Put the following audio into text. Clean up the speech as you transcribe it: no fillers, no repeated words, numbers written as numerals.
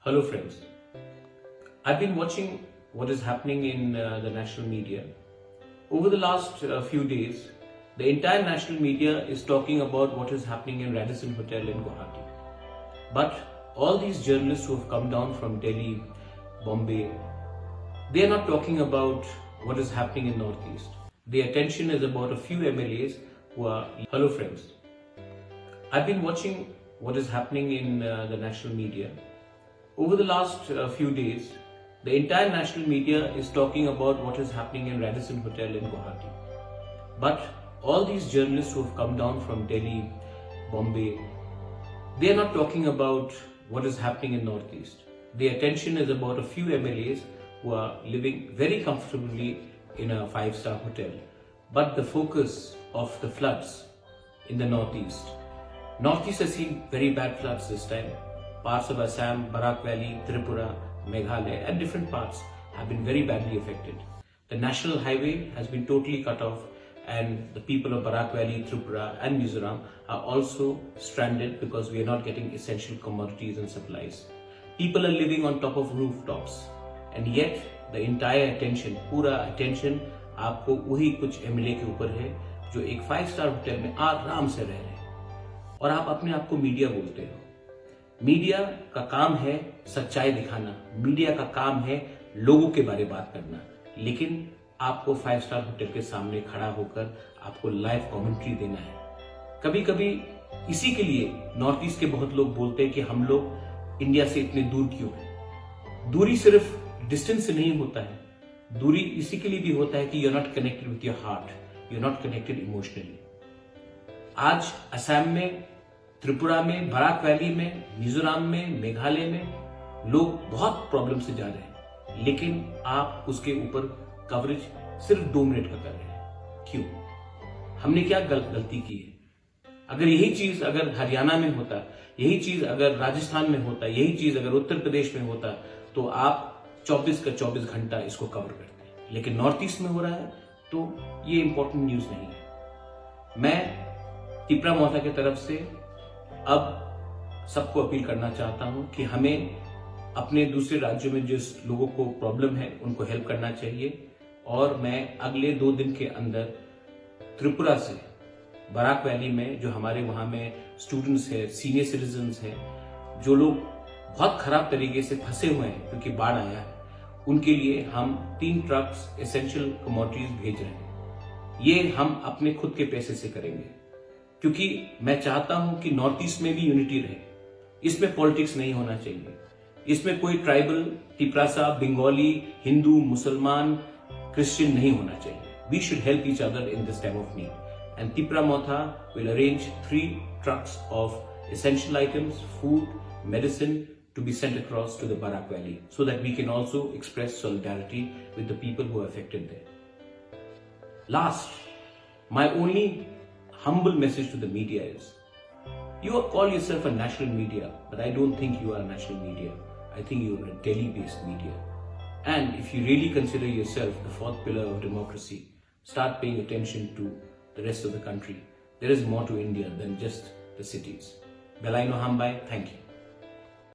Hello friends, I've been watching what is happening in the national media. Over the last few days, the entire national media is talking about what is happening in Radisson Hotel in Guwahati. But all these journalists who have come down from Delhi, Bombay, they are not talking about what is happening in Northeast. Their attention is about a few MLAs who are... Hello friends, I've been watching what is happening in the national media. Over the last few days, the entire national media is talking about what is happening in Radisson Hotel in Guwahati. But all these journalists who have come down from Delhi, Bombay, they are not talking about what is happening in Northeast. Their attention is about a few MLAs who are living very comfortably in a 5-star hotel. But the focus of the floods in the Northeast. Northeast has seen very bad floods this time. Parts of Assam, Barak Valley, Tripura, Meghalaya and different parts have been very badly affected. The national highway has been totally cut off and the people of Barak Valley, Tripura and Mizoram are also stranded because we are not getting essential commodities and supplies. People are living on top of rooftops and yet the entire attention, पूरा attention आपको वही कुछ MLA के ऊपर है जो एक 5-star hotel में आराम से रह रहे हैं और आप अपने आप को मीडिया बोलते हो। मीडिया का काम है सच्चाई दिखाना, मीडिया का काम है लोगों के बारे में बात करना, लेकिन आपको 5-स्टार होटल के सामने खड़ा होकर आपको लाइव कमेंट्री देना है। कभी कभी इसी के लिए नॉर्थ ईस्ट के बहुत लोग बोलते हैं कि हम लोग इंडिया से इतने दूर क्यों हैं। दूरी सिर्फ डिस्टेंस से नहीं होता है, दूरी इसी के लिए भी होता है कि you are not connected with your heart, you are not connected emotionally. आज असम में, त्रिपुरा में, बराक वैली में, मिजोरम में, मेघालय में लोग बहुत प्रॉब्लम से जा रहे हैं, लेकिन आप उसके ऊपर कवरेज सिर्फ 2 मिनट का कर रहे हैं। क्यों? हमने क्या गलती की है? अगर यही चीज अगर हरियाणा में होता, यही चीज अगर राजस्थान में होता, यही चीज अगर उत्तर प्रदेश में होता, तो आप 24 का 24 घंटा इसको कवर करते। लेकिन नॉर्थ ईस्ट में हो रहा है तो ये इंपॉर्टेंट न्यूज नहीं है। मैं तिपरा मोथा की तरफ से अब सबको अपील करना चाहता हूं कि हमें अपने दूसरे राज्यों में जिस लोगों को प्रॉब्लम है उनको हेल्प करना चाहिए और मैं अगले 2 दिन के अंदर त्रिपुरा से बराक वैली में जो हमारे वहां में स्टूडेंट्स हैं, सीनियर सिटीजन्स हैं, जो लोग बहुत खराब तरीके से फंसे हुए हैं क्योंकि बाढ़ आया है, उनके लिए हम 3 ट्रक्स एसेंशियल कमोडिटीज भेज रहे हैं। ये हम अपने खुद के पैसे से करेंगे क्योंकि मैं चाहता हूं कि नॉर्थ ईस्ट में भी यूनिटी रहे। इसमें पॉलिटिक्स नहीं होना चाहिए, इसमें कोई ट्राइबल, तिपरासा, बंगाली, हिंदू, मुसलमान, क्रिश्चियन नहीं होना चाहिए। We should help each other in this time of need and Tipra Motha will arrange 3 trucks of essential items, food, medicine to be sent across to the Barak Valley so that we can also express solidarity with the people who are affected there. Last, my only humble message to the media is, you call yourself a national media, but I don't think you are a national media. I think you are a Delhi-based media. And if you really consider yourself the 4th pillar of democracy, start paying attention to the rest of the country. There is more to India than just the cities. Belai no Hambai, thank you.